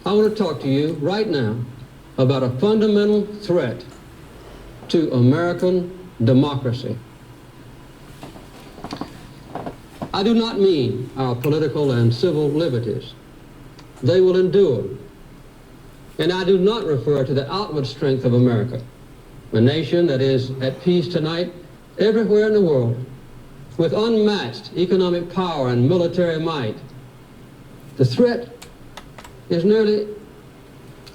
I want to talk to you right now about a fundamental threat to American democracy. I do not mean our political and civil liberties. They will endure. And I do not refer to the outward strength of America, a nation that is at peace tonight everywhere in the world, with unmatched economic power and military might. The threat is nearly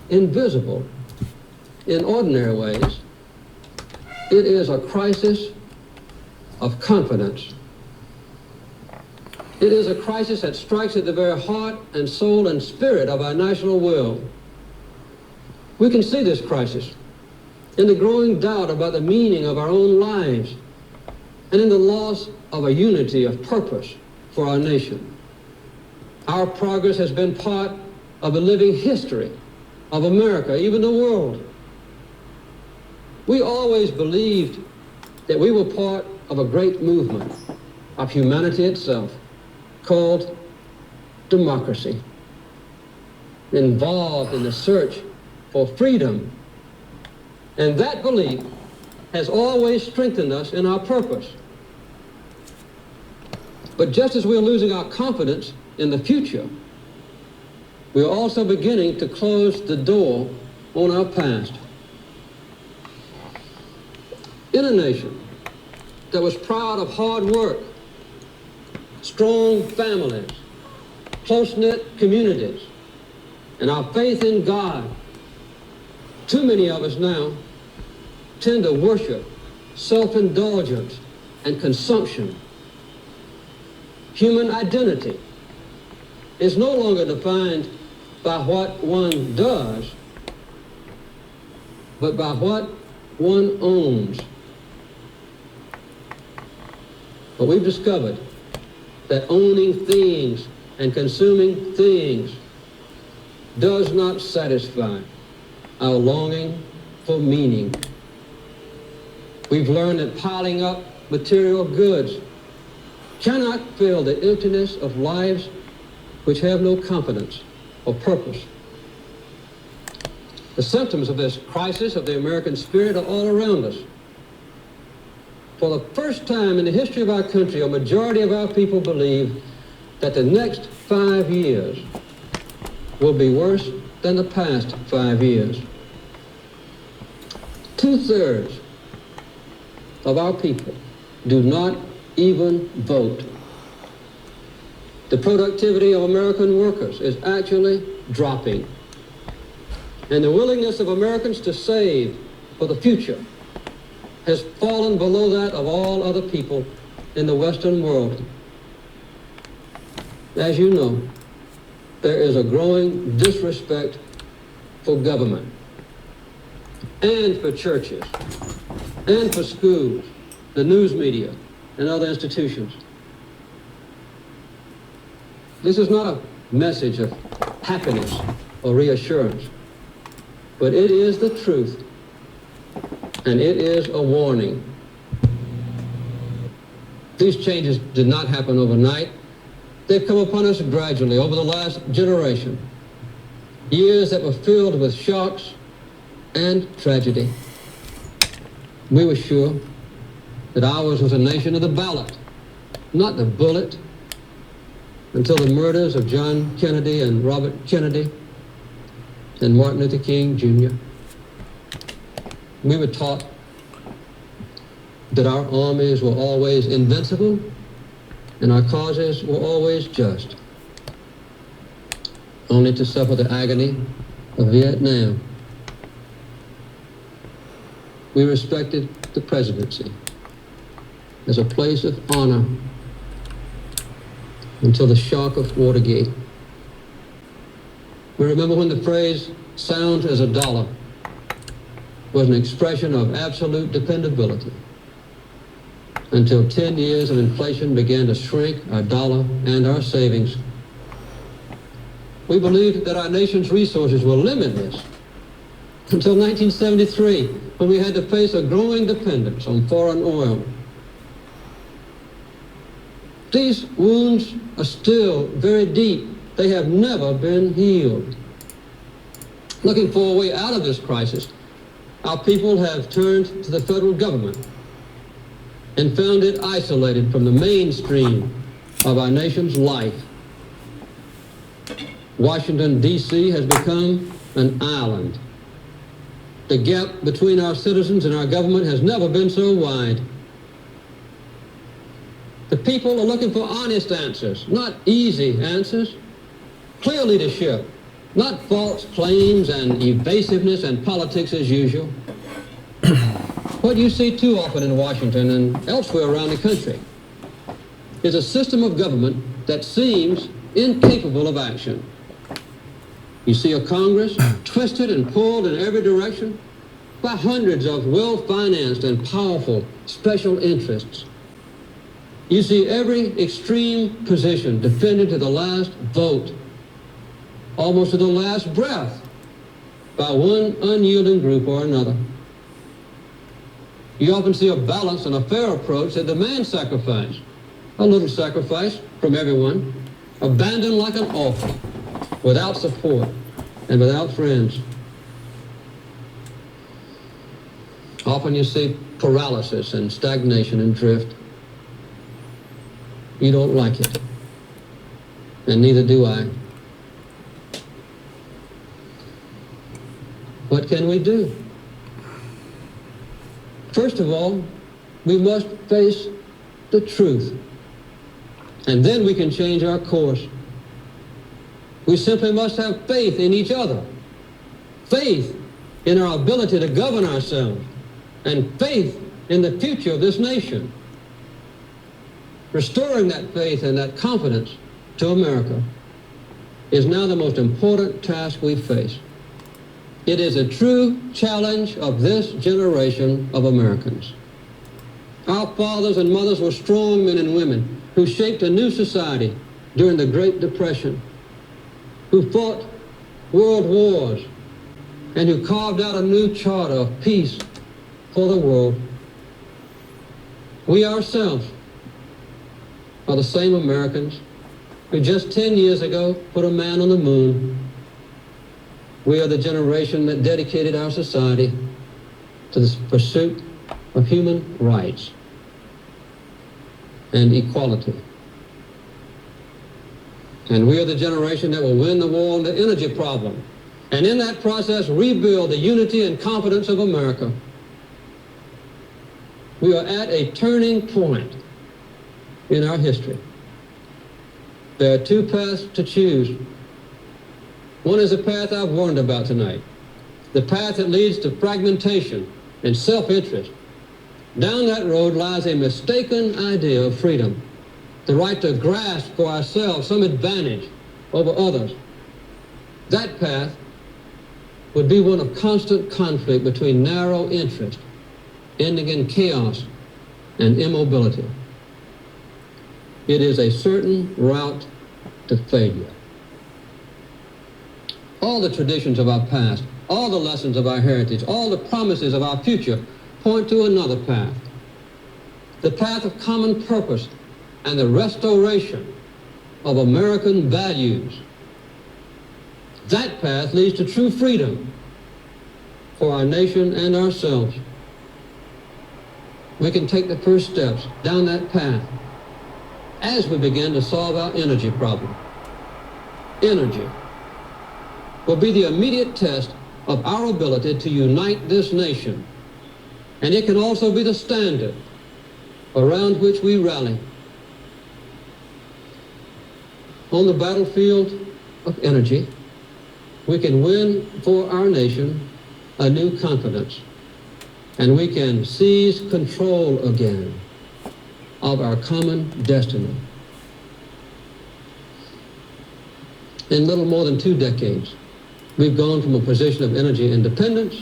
invisible in ordinary ways. It is a crisis of confidence. It is a crisis that strikes at the very heart and soul and spirit of our national will. We can see this crisis in the growing doubt about the meaning of our own lives and in the loss of a unity of purpose for our nation. Our progress has been part of the living history of America, even the world. We always believed that we were part of a great movement of humanity itself called democracy, involved in the search for freedom. And that belief has always strengthened us in our purpose. But just as we're losing our confidence in the future, we're also beginning to close the door on our past. In a nation that was proud of hard work, strong families, close-knit communities, and our faith in God, too many of us now tend to worship self-indulgence and consumption. Human identity is no longer defined by what one does, but by what one owns. But we've discovered that owning things and consuming things does not satisfy our longing for meaning. We've learned that piling up material goods cannot fill the emptiness of lives which have no confidence or purpose. The symptoms of this crisis of the American spirit are all around us. For the first time in the history of our country, a majority of our people believe that the next 5 years will be worse than the past 5 years. 2/3 of our people do not even vote. The productivity of American workers is actually dropping. And the willingness of Americans to save for the future has fallen below that of all other people in the Western world. As you know, there is a growing disrespect for government and for churches and for schools, the news media, and other institutions. This is not a message of happiness or reassurance, but it is the truth, and it is a warning. These changes did not happen overnight. They've come upon us gradually over the last generation. Years that were filled with shocks and tragedy. We were sure that ours was a nation of the ballot, not the bullet, until the murders of John Kennedy and Robert Kennedy and Martin Luther King Jr. We were taught that our armies were always invincible and our causes were always just, only to suffer the agony of Vietnam. We respected the presidency as a place of honor until the shock of Watergate. We remember when the phrase "sound as a dollar" was an expression of absolute dependability, until 10 years of inflation began to shrink our dollar and our savings. We believed that our nation's resources were limitless until 1973, when we had to face a growing dependence on foreign oil. These wounds are still very deep. They have never been healed. Looking for a way out of this crisis, our people have turned to the federal government and found it isolated from the mainstream of our nation's life. Washington, D.C. has become an island. The gap between our citizens and our government has never been so wide. The people are looking for honest answers, not easy answers. Clear leadership, not false claims and evasiveness and politics as usual. What you see too often in Washington and elsewhere around the country is a system of government that seems incapable of action. You see a Congress twisted and pulled in every direction by hundreds of well-financed and powerful special interests. You see every extreme position defended to the last vote, almost to the last breath, by one unyielding group or another. You often see a balanced and a fair approach that demands sacrifice, a little sacrifice from everyone, abandoned like an orphan, without support and without friends. Often you see paralysis and stagnation and drift. You don't like it, and neither do I. What can we do? First of all, we must face the truth, and then we can change our course. We simply must have faith in each other, faith in our ability to govern ourselves, and faith in the future of this nation. Restoring that faith and that confidence to America is now the most important task we face. It is a true challenge of this generation of Americans. Our fathers and mothers were strong men and women who shaped a new society during the Great Depression, who fought world wars, and who carved out a new charter of peace for the world. We ourselves are the same Americans who just 10 years ago put a man on the moon. We are the generation that dedicated our society to the pursuit of human rights and equality. And we are the generation that will win the war on the energy problem, and in that process rebuild the unity and confidence of America. We are at a turning point in our history. There are two paths to choose. One is the path I've warned about tonight, the path that leads to fragmentation and self-interest. Down that road lies a mistaken idea of freedom, the right to grasp for ourselves some advantage over others. That path would be one of constant conflict between narrow interest, ending in chaos and immobility. It is a certain route to failure. All the traditions of our past, all the lessons of our heritage, all the promises of our future point to another path, the path of common purpose and the restoration of American values. That path leads to true freedom for our nation and ourselves. We can take the first steps down that path as we begin to solve our energy problem. Energy will be the immediate test of our ability to unite this nation, and it can also be the standard around which we rally. On the battlefield of energy, we can win for our nation a new confidence, and we can seize control again of our common destiny. In little more than 2 decades, we've gone from a position of energy independence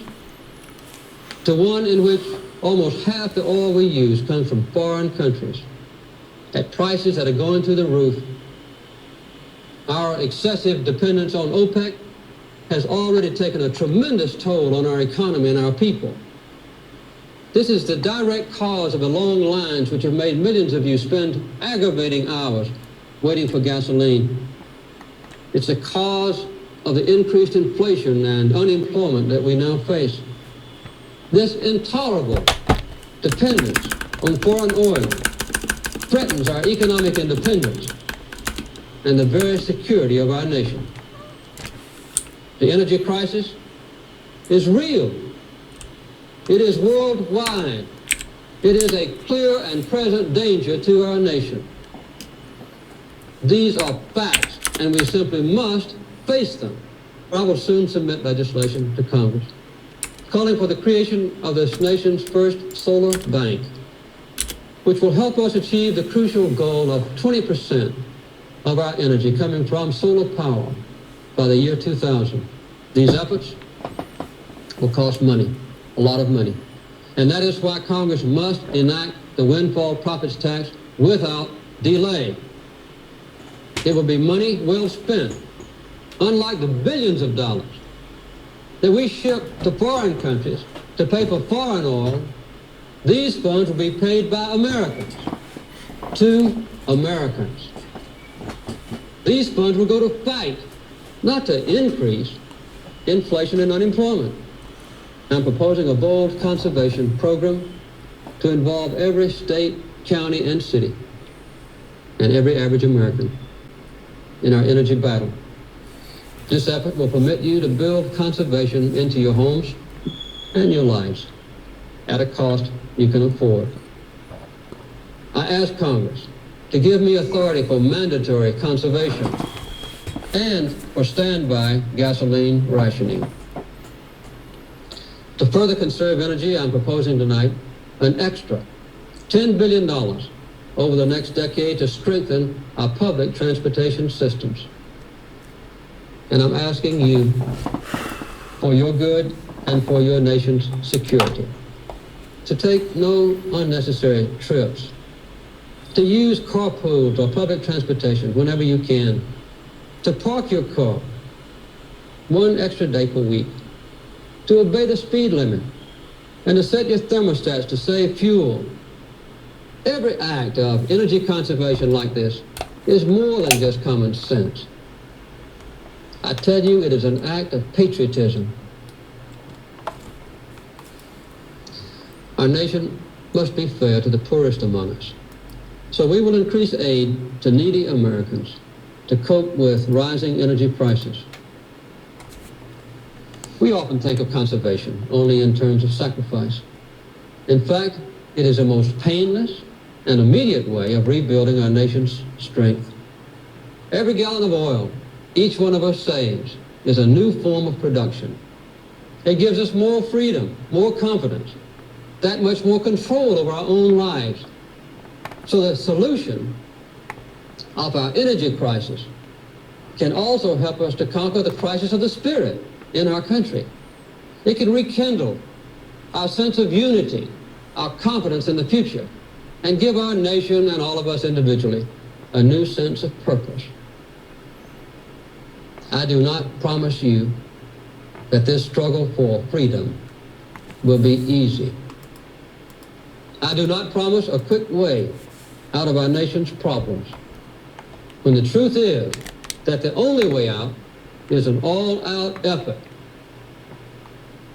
to one in which almost half the oil we use comes from foreign countries at prices that are going through the roof. Our excessive dependence on OPEC has already taken a tremendous toll on our economy and our people. This is the direct cause of the long lines which have made millions of you spend aggravating hours waiting for gasoline. It's a cause of the increased inflation and unemployment that we now face. This intolerable dependence on foreign oil threatens our economic independence and the very security of our nation. The energy crisis is real. It is worldwide. It is a clear and present danger to our nation. These are facts, and we simply must face them. I will soon submit legislation to Congress calling for the creation of this nation's first solar bank, which will help us achieve the crucial goal of 20% of our energy coming from solar power by the year 2000. These efforts will cost money, a lot of money. And that is why Congress must enact the windfall profits tax without delay. It will be money well spent. Unlike the billions of dollars that we ship to foreign countries to pay for foreign oil, these funds will be paid by Americans to Americans. These funds will go to fight, not to increase inflation and unemployment. I'm proposing a bold conservation program to involve every state, county, and city, and every average American in our energy battle. This effort will permit you to build conservation into your homes and your lives at a cost you can afford. I ask Congress to give me authority for mandatory conservation and for standby gasoline rationing. To further conserve energy, I'm proposing tonight an extra $10 billion over the next decade to strengthen our public transportation systems. And I'm asking you, for your good and for your nation's security, to take no unnecessary trips, to use carpools or public transportation whenever you can, to park your car one extra day per week, to obey the speed limit, and to set your thermostats to save fuel. Every act of energy conservation like this is more than just common sense. I tell you, it is an act of patriotism. Our nation must be fair to the poorest among us. So we will increase aid to needy Americans to cope with rising energy prices. We often think of conservation only in terms of sacrifice. In fact, it is the most painless and immediate way of rebuilding our nation's strength. Every gallon of oil each one of us saves is a new form of production. It gives us more freedom, more confidence, that much more control over our own lives. So the solution of our energy crisis can also help us to conquer the crisis of the spirit in our country. It can rekindle our sense of unity, our confidence in the future, and give our nation and all of us individually a new sense of purpose. I do not promise you that this struggle for freedom will be easy. I do not promise a quick way out of our nation's problems, when the truth is that the only way out is an all-out effort.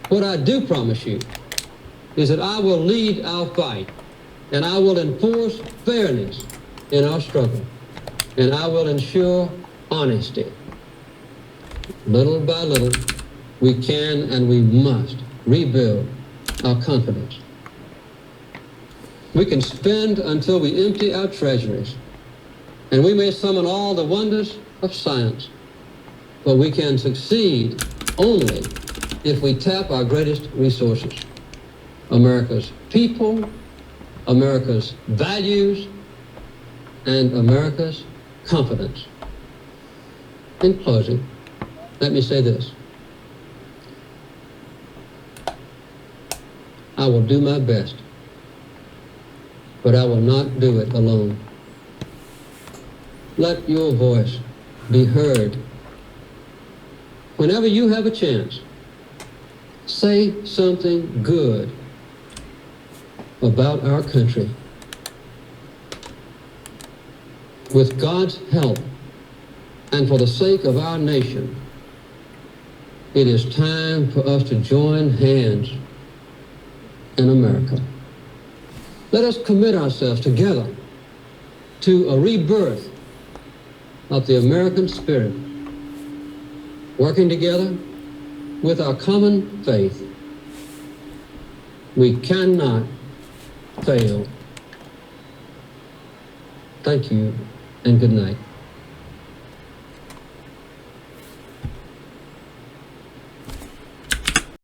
What I do promise you is that I will lead our fight, and I will enforce fairness in our struggle, and I will ensure honesty. Little by little, we can and we must rebuild our confidence. We can spend until we empty our treasuries, and we may summon all the wonders of science, but we can succeed only if we tap our greatest resources: America's people, America's values, and America's confidence. In closing, let me say this. I will do my best, but I will not do it alone. Let your voice be heard. Whenever you have a chance, say something good about our country. With God's help, and for the sake of our nation, It is time for us to join hands in America. Let us commit ourselves together to a rebirth of the American spirit, working together with our common faith. We cannot fail. Thank you and good night.